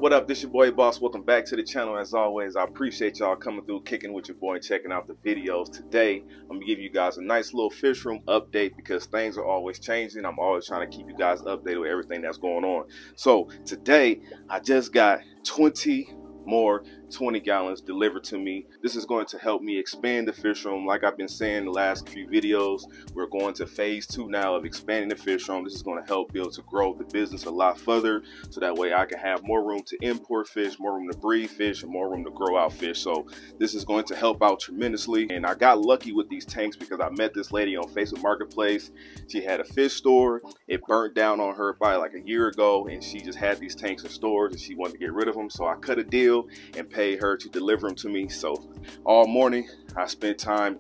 What up? This your boy Boss. Welcome back to the channel. As always, I appreciate y'all coming through, kicking with your boy, and checking out the videos. Today, I'm gonna give you guys a nice little fish room update because things are always changing. I'm always trying to keep you guys updated with everything that's going on. So today, I just got 20 more 20 gallons delivered to me. This is going to help me expand the fish room. Like I've been saying the last few videos, we're going to phase 2 now of expanding the fish room. This is going to help be able to grow the business a lot further, so that way I can have more room to import fish, more room to breed fish, and more room to grow out fish. So this is going to help out tremendously. And I got lucky with these tanks because I met this lady on Facebook Marketplace. She had a fish store. It burnt down on her probably like a year ago, and she just had these tanks in stores and she wanted to get rid of them. So I cut a deal and paid her to deliver them to me. So all morning I spent time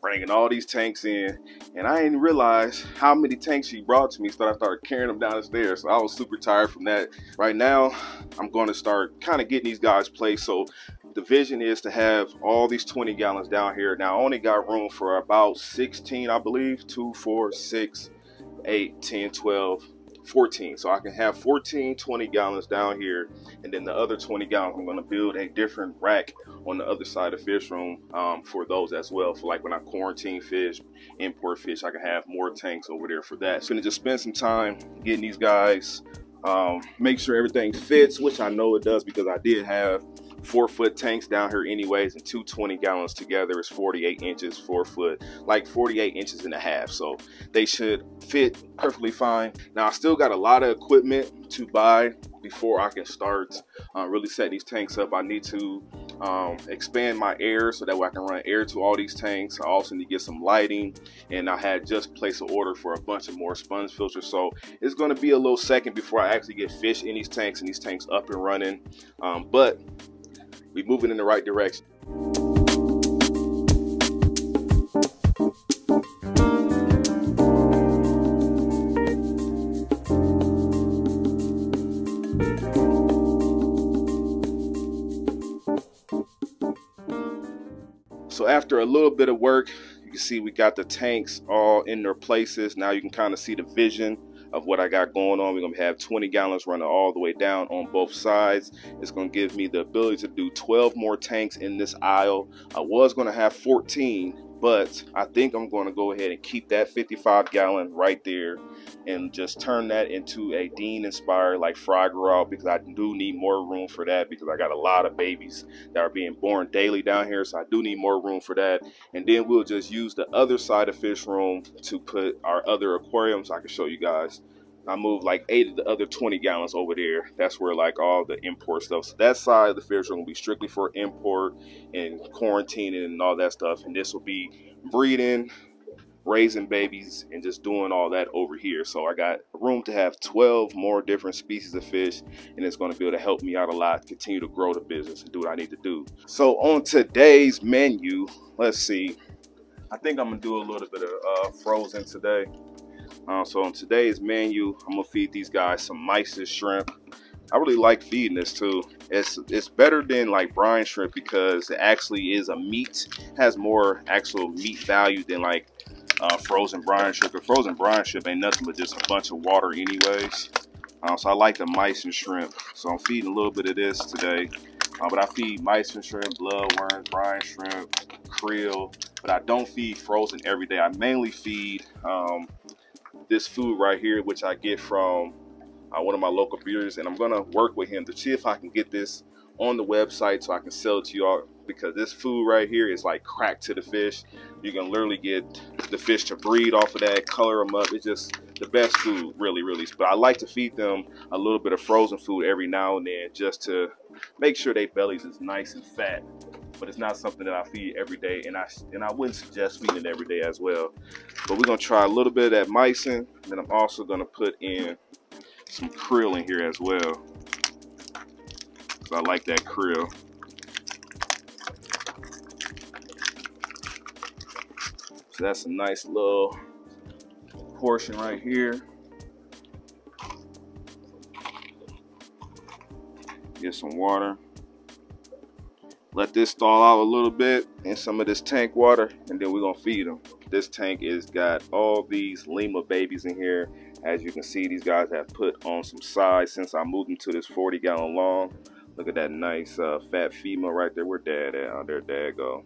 bringing all these tanks in, and I didn't realize how many tanks she brought to me, so I started carrying them down the stairs. So I was super tired from that. Right now I'm going to start kind of getting these guys placed. So the vision is to have all these 20 gallons down here. Now I only got room for about 16, I believe. 2, 4, 6, 8, 10, 12, 14. So I can have 14 20 gallons down here, and then the other 20 gallons I'm going to build a different rack on the other side of the fish room for those as well. For like when I quarantine fish, import fish, I can have more tanks over there for that. So I'm going to just spend some time getting these guys, make sure everything fits, which I know it does because I did have 4-foot tanks down here anyways, and 2 20 gallons together is 48 inches, 4 foot, like 48 inches and a half. So they should fit perfectly fine. Now I still got a lot of equipment to buy before I can start really setting these tanks up. I need to expand my air so that way I can run air to all these tanks. I also need to get some lighting, and I had just placed an order for a bunch of more sponge filters. So it's going to be a little second before I actually get fish in these tanks and these tanks up and running, but we're moving in the right direction. So after a little bit of work, you can see we got the tanks all in their places. Now you can kind of see the vision of what I got going on. We're gonna have 20 gallons running all the way down on both sides. It's gonna give me the ability to do 12 more tanks in this aisle. I was gonna have 14, but I think I'm gonna go ahead and keep that 55 gallon right there and just turn that into a Dean inspired like fry grow, because I do need more room for that because I got a lot of babies that are being born daily down here. So I do need more room for that. And then we'll just use the other side of fish room to put our other aquariums. I can show you guys. I moved like 8 of the other 20 gallons over there. That's where like all the import stuff. So that side of the fish room will be strictly for import and quarantining and all that stuff. And this will be breeding, raising babies, and just doing all that over here. So I got room to have 12 more different species of fish, and it's going to be able to help me out a lot, continue to grow the business and do what I need to do. So on today's menu, let's see, I think I'm gonna do a little bit of frozen today. So on today's menu, I'm gonna feed these guys some mysis shrimp. I really like feeding this too. It's better than like brine shrimp because it actually is a meat, has more actual meat value than like frozen brine shrimp. But frozen brine shrimp ain't nothing but just a bunch of water anyways. So I like the mysis shrimp. So I'm feeding a little bit of this today. But I feed mysis shrimp, bloodworms, brine shrimp, krill, but I don't feed frozen every day. I mainly feed this food right here, which I get from one of my local breeders, and I'm gonna work with him to see if I can get this on the website so I can sell it to y'all, because this food right here is like crack to the fish. You can literally get the fish to breed off of that, color them up. It's just the best food, really. But I like to feed them a little bit of frozen food every now and then just to make sure their bellies is nice and fat. But it's not something that I feed every day, and I wouldn't suggest feeding it every day as well. But we're gonna try a little bit of that mysin, and then I'm also gonna put in some krill in here as well, because I like that krill. So that's a nice little portion right here. Get some water. Let this thaw out a little bit in some of this tank water, and then we're gonna feed them. This tank is got all these Lima babies in here. As you can see, these guys have put on some size since I moved them to this 40-gallon long. Look at that nice fat female right there. Where dad at? Oh, there dad go.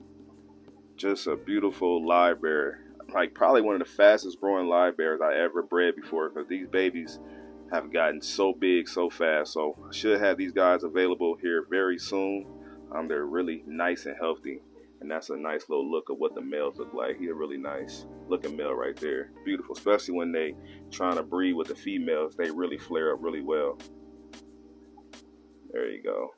Just a beautiful live bear. Like probably one of the fastest growing live bears I ever bred before, because these babies have gotten so big so fast. So I should have these guys available here very soon. They're really nice and healthy. And that's a nice little look of what the males look like. He's a really nice looking male right there. Beautiful, especially when they trying to breed with the females. They really flare up really well. There you go.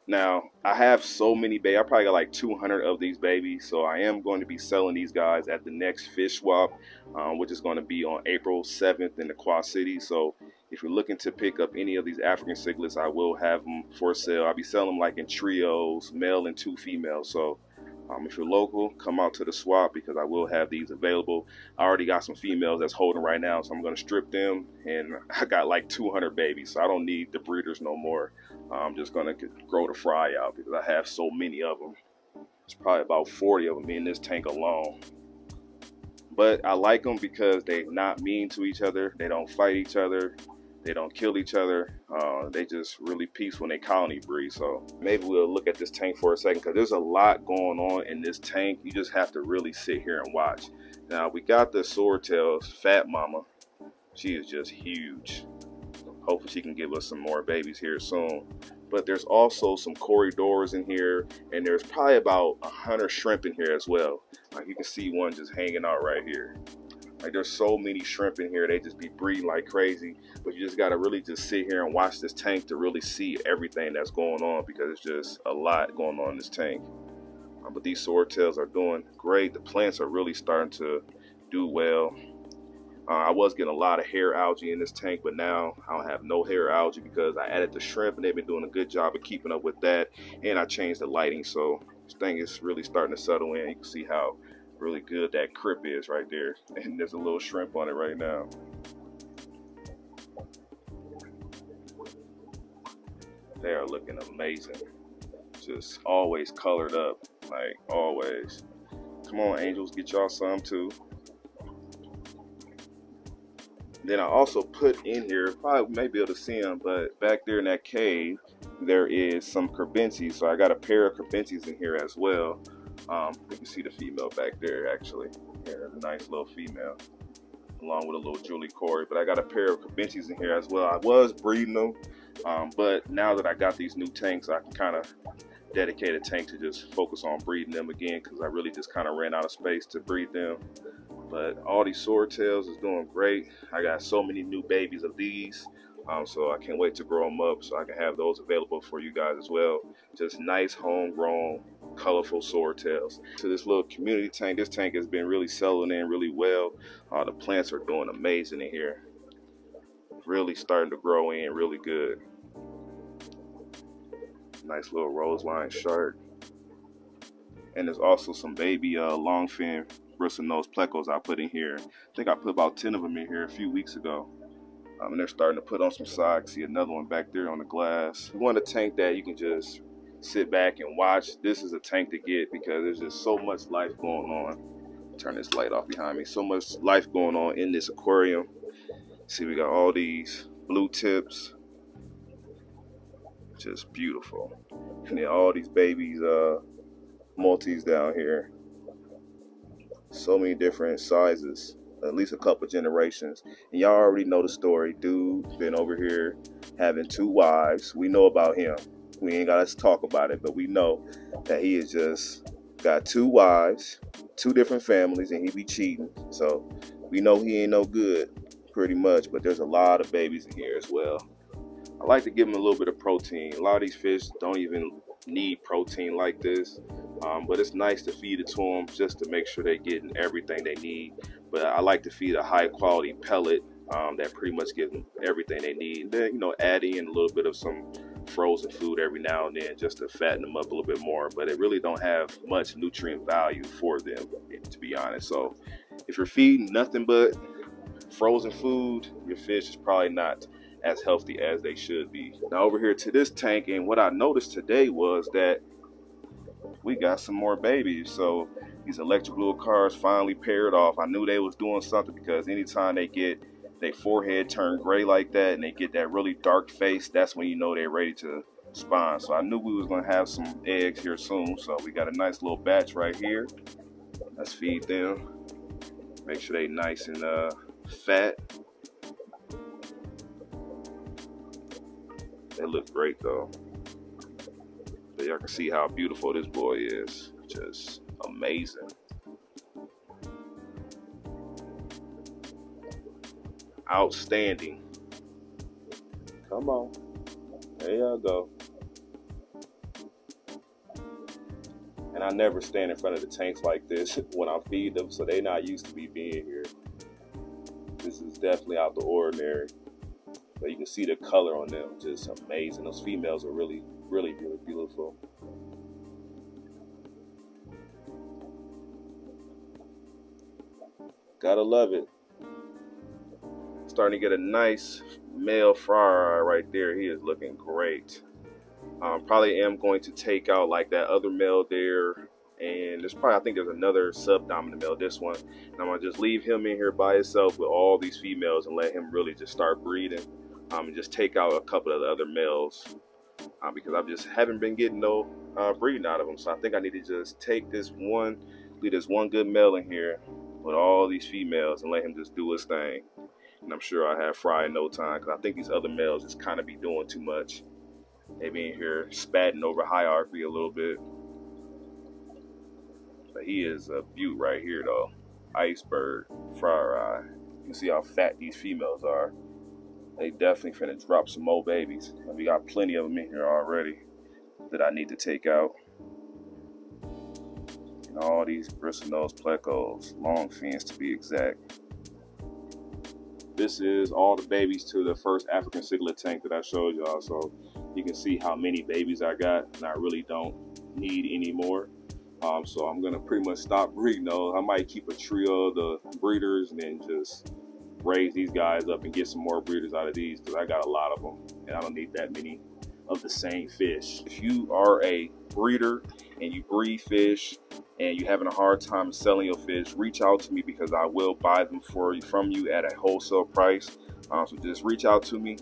Now, I have so many babies. I probably got like 200 of these babies. So I am going to be selling these guys at the next fish swap, which is going to be on April 7th in the Quad City. So if you're looking to pick up any of these African cichlids, I will have them for sale. I'll be selling them like in trios, male and 2 females. So if you're local, come out to the swap, because I will have these available. I already got some females that's holding right now, so I'm going to strip them, and I got like 200 babies, so I don't need the breeders no more. I'm just going to grow the fry out because I have so many of them. There's probably about 40 of them in this tank alone. But I like them because they're not mean to each other. They don't fight each other. They don't kill each other. They just really peaceful when they colony breed. So maybe we'll look at this tank for a second, because there's a lot going on in this tank. You just have to really sit here and watch. Now we got the swordtail's fat mama. She is just huge. Hopefully she can give us some more babies here soon. But there's also some corridors in here, and there's probably about 100 shrimp in here as well. Like you can see one just hanging out right here. Like there's so many shrimp in here, they just be breeding like crazy. But you just gotta really just sit here and watch this tank to really see everything that's going on, because it's just a lot going on in this tank. But these swordtails are doing great. The plants are really starting to do well. I was getting a lot of hair algae in this tank, but now I don't have no hair algae because I added the shrimp, and they've been doing a good job of keeping up with that. And I changed the lighting, so this thing is really starting to settle in. You can see how really good that crib is right there, and there's a little shrimp on it right now. They are looking amazing, just always colored up, like always. Come on, angels, get y'all some too. Then I also put in here, probably may be able to see them, but back there in that cave there is some crebencies, so I got a pair of crebencies in here as well. You can see the female back there actually. Yeah, a nice little female, along with a little Julie Corey. But I got a pair of crebencies in here as well. I was breeding them, but now that I got these new tanks, I can kind of dedicate a tank to just focus on breeding them again, because I really just kind of ran out of space to breed them. But all these swordtails is doing great. I got so many new babies of these. So I can't wait to grow them up so I can have those available for you guys as well. Just nice homegrown, colorful swordtails. To this little community tank, this tank has been really selling in really well. The plants are doing amazing in here. Really starting to grow in really good. Nice little roseline shark. And there's also some baby longfin bristlenose plecos I put in here. I think I put about 10 of them in here a few weeks ago. And they're starting to put on some size. See another one back there on the glass. You want a tank that you can just sit back and watch. This is a tank to get, because there's just so much life going on. Turn this light off behind me. So much life going on in this aquarium. See, we got all these blue tips. Just beautiful. And then all these babies, multis down here. So many different sizes. At least a couple generations. And y'all already know the story. Dude been over here having 2 wives. We know about him. We ain't got to talk about it, but we know that he has just got 2 wives, 2 different families, and he be cheating. So we know he ain't no good, pretty much. But there's a lot of babies in here as well. I like to give them a little bit of protein. A lot of these fish don't even need protein like this. But it's nice to feed it to them just to make sure they're getting everything they need. But I like to feed a high quality pellet that pretty much gives them everything they need. And then, you know, add in a little bit of some frozen food every now and then just to fatten them up a little bit more. But it really don't have much nutrient value for them, to be honest. So if you're feeding nothing but frozen food, your fish is probably not as healthy as they should be. Now over here to this tank, and what I noticed today was that we got some more babies. So these electric blue cars finally paired off. I knew they was doing something, because anytime they get their forehead turn gray like that and they get that really dark face, that's when you know they're ready to spawn. So I knew we was gonna have some eggs here soon. So we got a nice little batch right here. Let's feed them. Make sure they nice and fat. They look great though. So y'all can see how beautiful this boy is. Just amazing. Outstanding. Come on. There y'all go. And I never stand in front of the tanks like this when I feed them, so they're not used to me being here. This is definitely out the ordinary. But you can see the color on them, just amazing. Those females are really, really, really beautiful. Gotta love it. Starting to get a nice male fryer right there. He is looking great. Probably am going to take out like that other male there, and there's probably, I think there's another subdominant male, this one, and I'm gonna just leave him in here by himself with all these females and let him really just start breeding, and just take out a couple of the other males, because I just haven't been getting no breeding out of them. So I think I need to just take this one, leave this one good male in here with all these females and let him just do his thing. And I'm sure I have Fry in no time, because I think these other males just kind of be doing too much. They be in here spatting over hierarchy a little bit. But he is a beaut right here though. Iceberg, fryer eye. You can see how fat these females are. They definitely finna drop some more babies. And we got plenty of them in here already that I need to take out. And all these bristlenose plecos, long fins to be exact. This is all the babies to the first African cichlid tank that I showed y'all. So you can see how many babies I got, and I really don't need any more. So I'm gonna pretty much stop breeding those. I might keep a trio of the breeders and then just raise these guys up and get some more breeders out of these, because I got a lot of them and I don't need that many of the same fish. If you are a breeder and you breed fish and you're having a hard time selling your fish, reach out to me, because I will buy them from you at a wholesale price. So just reach out to me,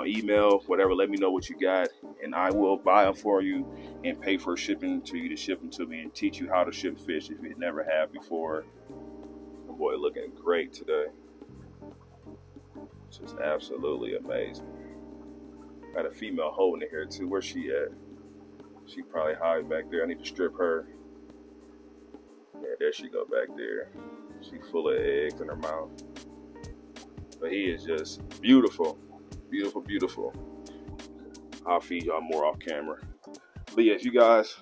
email, whatever, let me know what you got, and I will buy them for you and pay for shipping to you to ship them to me and teach you how to ship fish if you never have before. My boy looking great today. Just absolutely amazing. Got a female holding it here too. Where's she at? She probably hiding back there. I need to strip her. Yeah, there she go back there. She full of eggs in her mouth. But he is just beautiful. Beautiful, beautiful. I'll feed y'all more off camera. But yeah, if you guys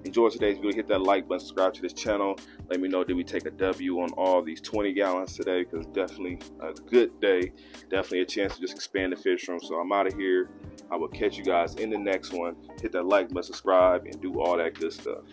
enjoyed today's video, hit that like button, subscribe to this channel. Let me know, did we take a W on all these 20 gallons today? Because definitely a good day. Definitely a chance to just expand the fish room. So I'm out of here. I will catch you guys in the next one. Hit that like button, subscribe, and do all that good stuff.